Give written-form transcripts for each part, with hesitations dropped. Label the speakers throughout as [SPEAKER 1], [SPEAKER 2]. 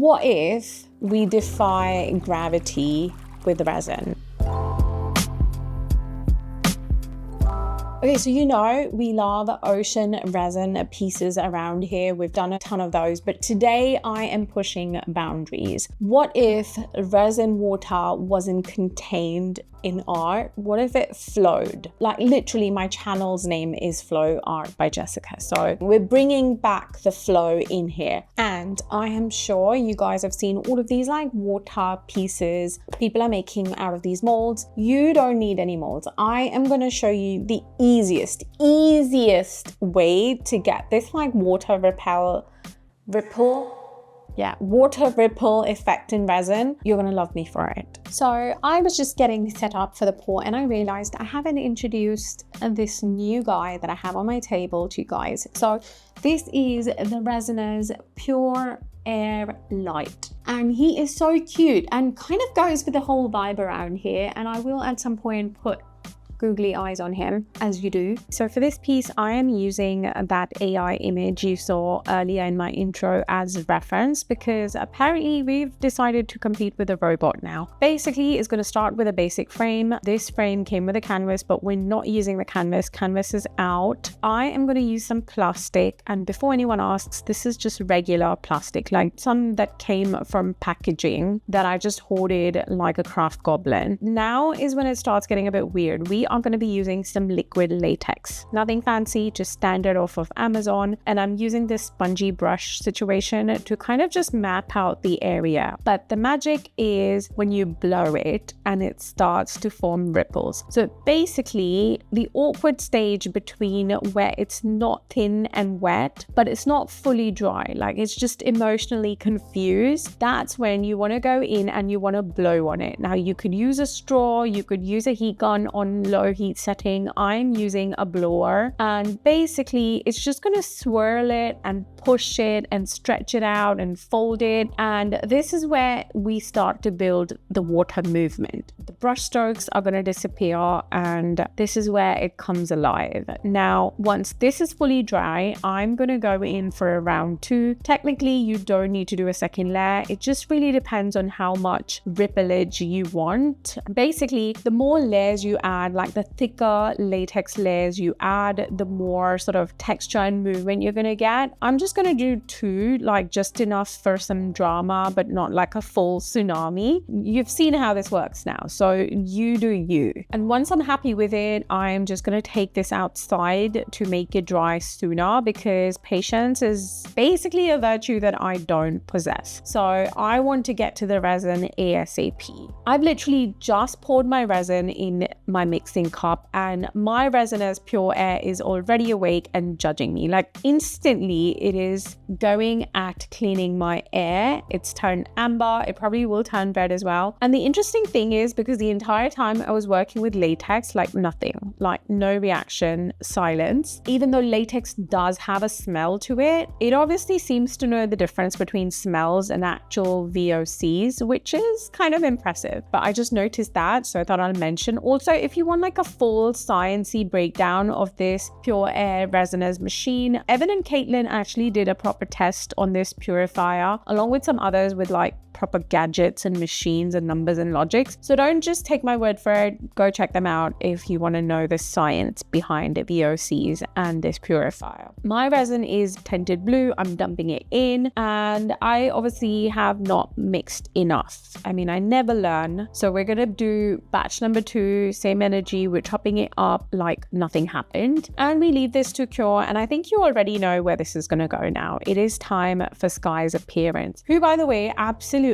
[SPEAKER 1] What if we defy gravity with resin? Okay, so we love ocean resin pieces around here. We've done a ton of those, but today I am pushing boundaries. What if resin water wasn't contained in art? What if it flowed? Like literally my channel's name is Flow Art by Jessica. So we're bringing back the flow in here. And I am sure you guys have seen all of these like water pieces people are making out of these molds. You don't need any molds. I am going to show you the easiest way to get this like water ripple effect in resin. You're gonna love me for it. So I was just getting set up for the pour and I realized I haven't introduced this new guy that I have on my table to you guys. So this is the Resiners Purair Lite, and he is so cute and kind of goes with the whole vibe around here, and I will at some point put googly eyes on him, as you do. So for this piece, I am using that AI image you saw earlier in my intro as reference, because apparently we've decided to compete with a robot now. Basically, it's going to start with a basic frame. This frame came with a canvas, but we're not using the canvas. Canvas is out. I am going to use some plastic, and before anyone asks, this is just regular plastic, like some that came from packaging that I just hoarded like a craft goblin. Now is when it starts getting a bit weird. We are going to be using some liquid latex. Nothing fancy, just standard off of Amazon. And I'm using this spongy brush situation to kind of just map out the area. But the magic is when you blow it and it starts to form ripples. So basically the awkward stage between where it's not thin and wet, but it's not fully dry, like it's just emotionally confused. That's when you want to go in and you want to blow on it. Now you could use a straw, you could use a heat gun on low heat setting. I'm using a blower, and basically it's just going to swirl it and push it and stretch it out and fold it, and this is where we start to build the water movement. The brush strokes are going to disappear and this is where it comes alive. Now once this is fully dry, I'm going to go in for a round 2. Technically you don't need to do a second layer, it just really depends on how much rippleage you want. Basically the more layers you add, like the thicker latex layers you add, the more sort of texture and movement you're going to get. I'm just going to do 2, like just enough for some drama, but not like a full tsunami. You've seen how this works now, so you do you. And once I'm happy with it, I'm just going to take this outside to make it dry sooner, because patience is basically a virtue that I don't possess. So I want to get to the resin ASAP. I've literally just poured my resin in my mixing cup and my Resiners Purair is already awake and judging me. Like instantly it is going at cleaning my air. It's turned amber. It probably will turn red as well. And the interesting thing is, because the entire time I was working with latex, like nothing, like no reaction, silence. Even though latex does have a smell to it, it obviously seems to know the difference between smells and actual VOCs, which is kind of impressive. But I just noticed that, so I thought I'll mention. Also, if you want like a full sciencey breakdown of this Purair Resiners machine, Evan and Caitlin actually did a proper test on this purifier, along with some others with like proper gadgets and machines and numbers and logics. So don't just take my word for it. Go check them out if you want to know the science behind VOCs and this purifier. My resin is tinted blue. I'm dumping it in, and I obviously have not mixed enough. I mean, I never learn. So we're going to do batch number 2, same energy. We're topping it up like nothing happened, and we leave this to cure. And I think you already know where this is going to go now. It is time for Skye's appearance, who, by the way, absolutely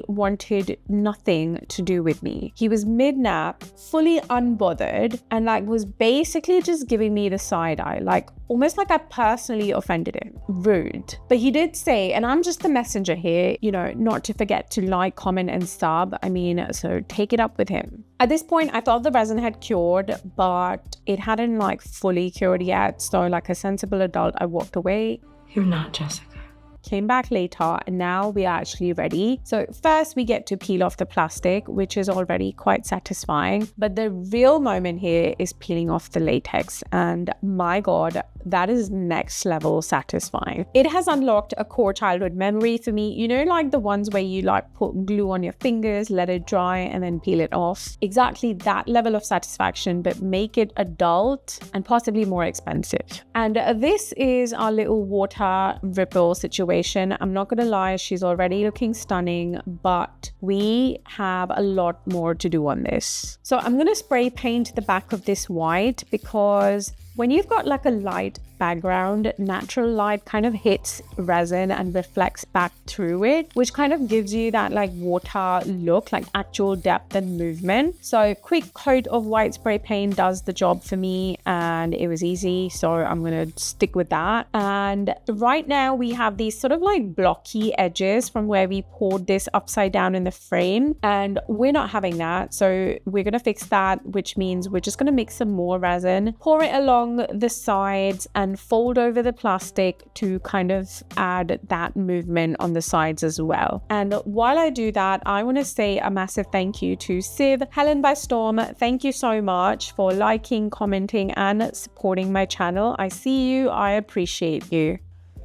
[SPEAKER 1] wanted nothing to do with me. He was mid-nap, fully unbothered, and like was basically just giving me the side eye, like almost like I personally offended him. Rude. But he did say, and I'm just the messenger here, you know, not to forget to like, comment and sub. I mean, so take it up with him. At this point, I thought the resin had cured, but it hadn't like fully cured yet. So like a sensible adult, I walked away.
[SPEAKER 2] You're not Jessica.
[SPEAKER 1] Came back later, and now we are actually ready. So first we get to peel off the plastic, which is already quite satisfying, but the real moment here is peeling off the latex. And my god, that is next level satisfying. It has unlocked a core childhood memory for me. You know, like the ones where you like put glue on your fingers, let it dry and then peel it off. Exactly that level of satisfaction, but make it adult and possibly more expensive. And this is our little water ripple situation. I'm not gonna lie, she's already looking stunning, but we have a lot more to do on this. So I'm gonna spray paint the back of this white, because when you've got like a light background, natural light kind of hits resin and reflects back through it, which kind of gives you that like water look, like actual depth and movement. So quick coat of white spray paint does the job for me, and it was easy, so I'm gonna stick with that. And right now we have these sort of like blocky edges from where we poured this upside down in the frame, and we're not having that, so we're gonna fix that, which means we're just gonna mix some more resin, pour it along the sides and fold over the plastic to kind of add that movement on the sides as well. And while I do that, I want to say a massive thank you to Civ Helen by Storm. Thank you so much for liking, commenting and supporting my channel. I see you, I appreciate you.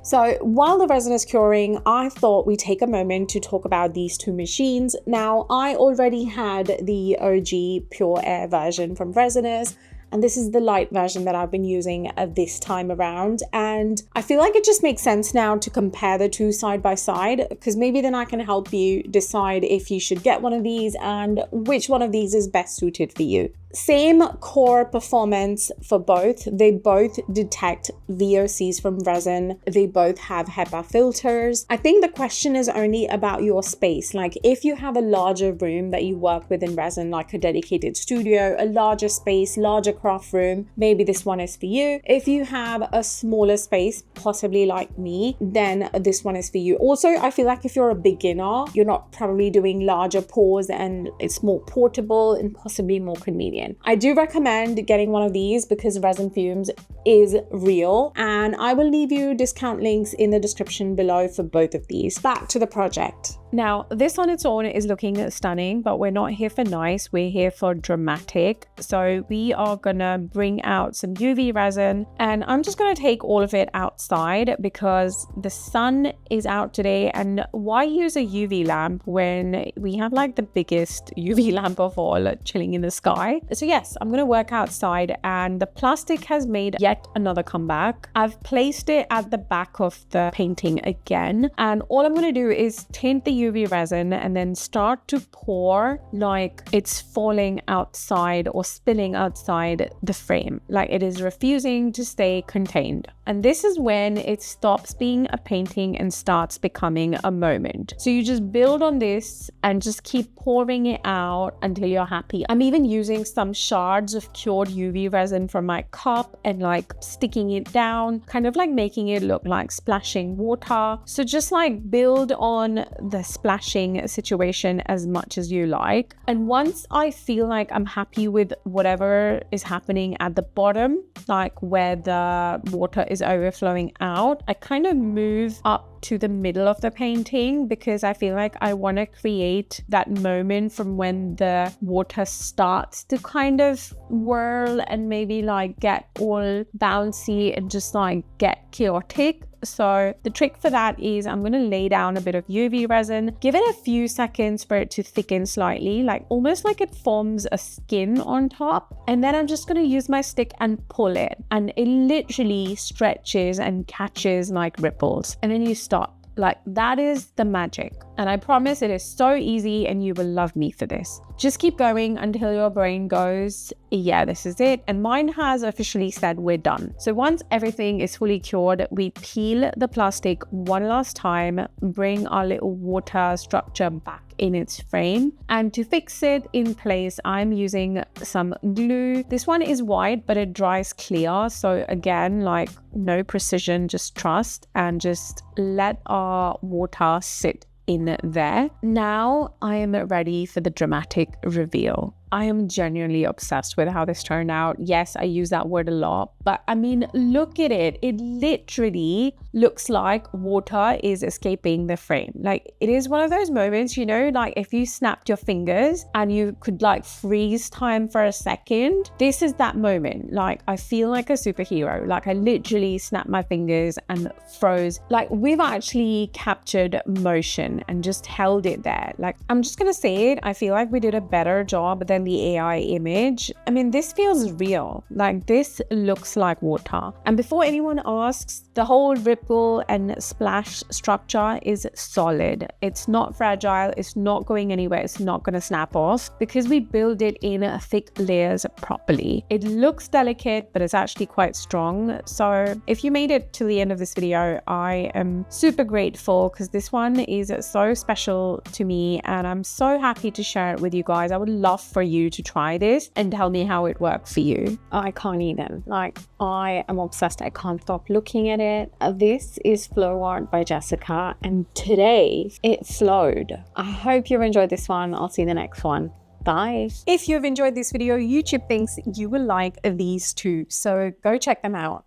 [SPEAKER 1] So while the resin is curing, I thought we'd take a moment to talk about these two machines. Now, I already had the OG Purair version from Resiners, and this is the Lite version that I've been using this time around. And I feel like it just makes sense now to compare the two side by side, because maybe then I can help you decide if you should get one of these and which one of these is best suited for you. Same core performance for both. They both detect VOCs from resin. They both have HEPA filters. I think the question is only about your space. Like if you have a larger room that you work with in resin, like a dedicated studio, a larger space, larger craft room, maybe this one is for you. If you have a smaller space, possibly like me, then this one is for you. Also, I feel like if you're a beginner, you're not probably doing larger pours and it's more portable and possibly more convenient. I do recommend getting one of these because Resin Fumes is real, and I will leave you discount links in the description below for both of these. Back to the project. Now, this on its own is looking stunning, but we're not here for nice, we're here for dramatic. So we are gonna bring out some UV resin, and I'm just gonna take all of it outside because the sun is out today, and why use a UV lamp when we have like the biggest UV lamp of all chilling in the sky? So yes, I'm gonna work outside, and the plastic has made yet another comeback. I've placed it at the back of the painting again, and all I'm gonna do is tint the UV resin and then start to pour like it's falling outside or spilling outside the frame, like it is refusing to stay contained. And this is when it stops being a painting and starts becoming a moment. So you just build on this and just keep pouring it out until you're happy. I'm even using some shards of cured UV resin from my cup and like sticking it down, kind of like making it look like splashing water. So just like build on the splashing situation as much as you like. And once I feel like I'm happy with whatever is happening at the bottom, like where the water is overflowing out, I kind of move up to the middle of the painting because I feel like I want to create that moment from when the water starts to kind of whirl and maybe like get all bouncy and just like get chaotic. So the trick for that is I'm going to lay down a bit of UV resin, give it a few seconds for it to thicken slightly, like almost like it forms a skin on top. And then I'm just going to use my stick and pull it, and it literally stretches and catches like ripples, and then you stop. Like that is the magic. And I promise it is so easy and you will love me for this. Just keep going until your brain goes, yeah, this is it. And mine has officially said we're done. So once everything is fully cured, we peel the plastic one last time, bring our little water structure back in its frame. And to fix it in place, I'm using some glue. This one is white, but it dries clear. So again, like no precision, just trust and just let our water sit in there. Now I am ready for the dramatic reveal. I am genuinely obsessed with how this turned out. Yes, I use that word a lot, but I mean, look at it. It literally looks like water is escaping the frame. Like, it is one of those moments, you know, like if you snapped your fingers and you could like freeze time for a second, this is that moment. Like, I feel like a superhero. Like, I literally snapped my fingers and froze. Like, we've actually captured motion and just held it there. Like, I'm just gonna say it, I feel like we did a better job than the AI image. I mean, this feels real. Like, this looks like water. And before anyone asks, the whole ripple and splash structure is solid. It's not fragile. It's not going anywhere. It's not going to snap off because we build it in thick layers properly. It looks delicate, but it's actually quite strong. So if you made it to the end of this video, I am super grateful because this one is so special to me and I'm so happy to share it with you guys. I would love for you to try this and tell me how it worked for you. I can't even. Like, I am obsessed. I can't stop looking at it. This is Flow Art by Jessica, and today it flowed. I hope you enjoyed this one. I'll see you in the next one. Bye. If you've enjoyed this video, YouTube thinks you will like these two, so go check them out.